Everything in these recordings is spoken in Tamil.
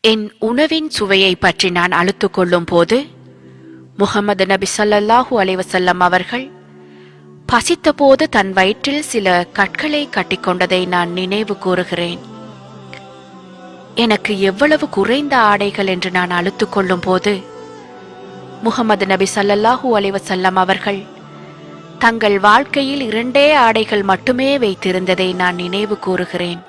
என் உணவின் சுவையை பற்றி நான் அழுத்துக் கொள்ளும் போது முஹம்மது நபி ஸல்லல்லாஹு அலைஹி வஸல்லம் அவர்கள் பசித்த போது தன் வயிற்றில் சில கற்களை கட்டிக்கொண்டதை நான் நினைவு கூறுகிறேன். எனக்கு எவ்வளவு குறைந்த ஆடைகள் என்று நான் அழுத்துக் கொள்ளும் போது முஹம்மது நபி ஸல்லல்லாஹு அலைஹி வஸல்லம் அவர்கள் தங்கள் வாழ்க்கையில் 2 ஆடைகள் மட்டுமே வைத்திருந்ததை நான் நினைவு கூறுகிறேன்.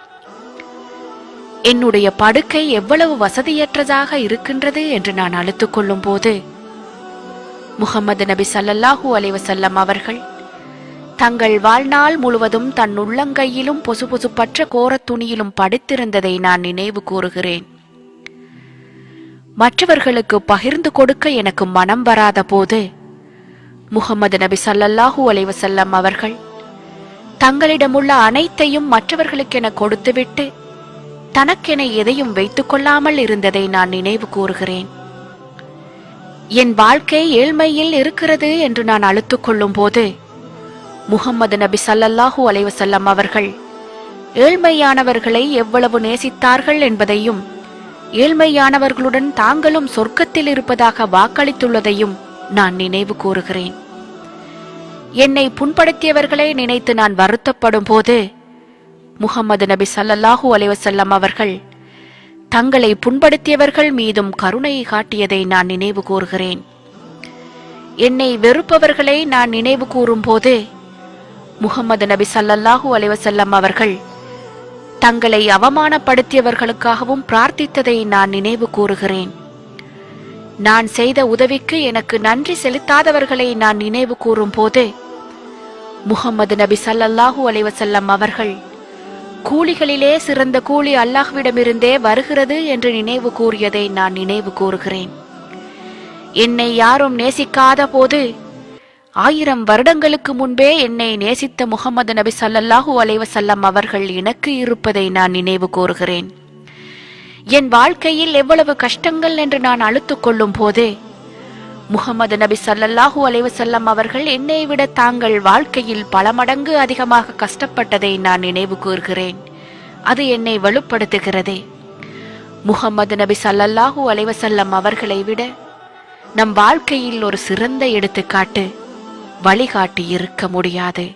என்னுடைய படுக்கை எவ்வளவு வசதியற்றதாக இருக்கின்றது என்று நான் அழுத்துக் கொள்ளும் போது முஹம்மது நபி ஸல்லல்லாஹு அலைஹி வஸல்லம் அவர்கள் தங்கள் வாழ்நாள் முழுவதும் தன் உள்ளங்கையிலும் பொசுபொசுப்பற்ற கோரத் துணியிலும் படுத்திருந்ததை நான் நினைவு கூறுகிறேன். மற்றவர்களுக்கு பகிர்ந்து கொடுக்க எனக்கு மனம் வராத போது முஹம்மது நபி ஸல்லல்லாஹு அலைஹி வஸல்லம் அவர்கள் தங்களிடமுள்ள அனைத்தையும் மற்றவர்களுக்கென கொடுத்துவிட்டு தனக்கென எதையும் வைத்துக் கொள்ளாமல் இருந்ததை நான் நினைவு கூறுகிறேன். என் வாழ்க்கை ஏழ்மையில் இருக்கிறது என்று நான் அழுத்துக் கொள்ளும் போது முஹம்மது நபி ஸல்லல்லாஹு அலைஹி வஸல்லம் அவர்கள் ஏழ்மையானவர்களை எவ்வளவு நேசித்தார்கள் என்பதையும் ஏழ்மையானவர்களுடன் தாங்களும் சொர்க்கத்தில் இருப்பதாக வாக்களித்துள்ளதையும் நான் நினைவு கூறுகிறேன். என்னை புண்படுத்தியவர்களை நினைத்து நான் வருத்தப்படும் போது முஹம்மது நபி ஸல்லல்லாஹு அலைஹி வஸல்லம் அவர்கள் தங்களை புண்படுத்தியவர்கள் மீதும் கருணையை காட்டியதை நான் நினைவு கூறுகிறேன். என்னை வெறுப்பவர்களை நான் நினைவு கூறும் போது முஹம்மது நபி ஸல்லல்லாஹு அலைஹி வஸல்லம் அவர்கள் தங்களை அவமானப்படுத்தியவர்களுக்காகவும் பிரார்த்தித்ததை நான் நினைவு கூறுகிறேன். நான் செய்த உதவிக்கு எனக்கு நன்றி செலுத்தாதவர்களை நான் நினைவு கூறும் போது முஹம்மது நபி ஸல்லல்லாஹு அலைஹி வஸல்லம் அவர்கள் கூலிகளிலே சிறந்த கூலி அல்லாஹ்விடமிருந்தே வருகிறது என்று நினைவு கூறியதை நான் நினைவு கூறுகிறேன். என்னை யாரும் நேசிக்காத போது 1000 வருடங்களுக்கு முன்பே என்னை நேசித்த முஹம்மது நபி ஸல்லல்லாஹு அலைஹி வஸல்லம் அவர்கள் எனக்கு இருப்பதை நான் நினைவு கூறுகிறேன். என் வாழ்க்கையில் எவ்வளவு கஷ்டங்கள் என்று நான் அழுத்துக் கொள்ளும் போது முஹம்மது நபி ஸல்லல்லாஹு அலைஹி வஸல்லம் அவர்கள் என்னை விட தாங்கள் வாழ்க்கையில் பல மடங்கு அதிகமாக கஷ்டப்பட்டதை நான் நினைவு கூறுகிறேன். அது என்னை வலுப்படுத்துகிறதே. முஹம்மது நபி ஸல்லல்லாஹு அலைஹி வஸல்லம் அவர்களை விட நம் வாழ்க்கையில் ஒரு சிறந்த எடுத்துக்காட்டு வழிகாட்டி இருக்க முடியாது.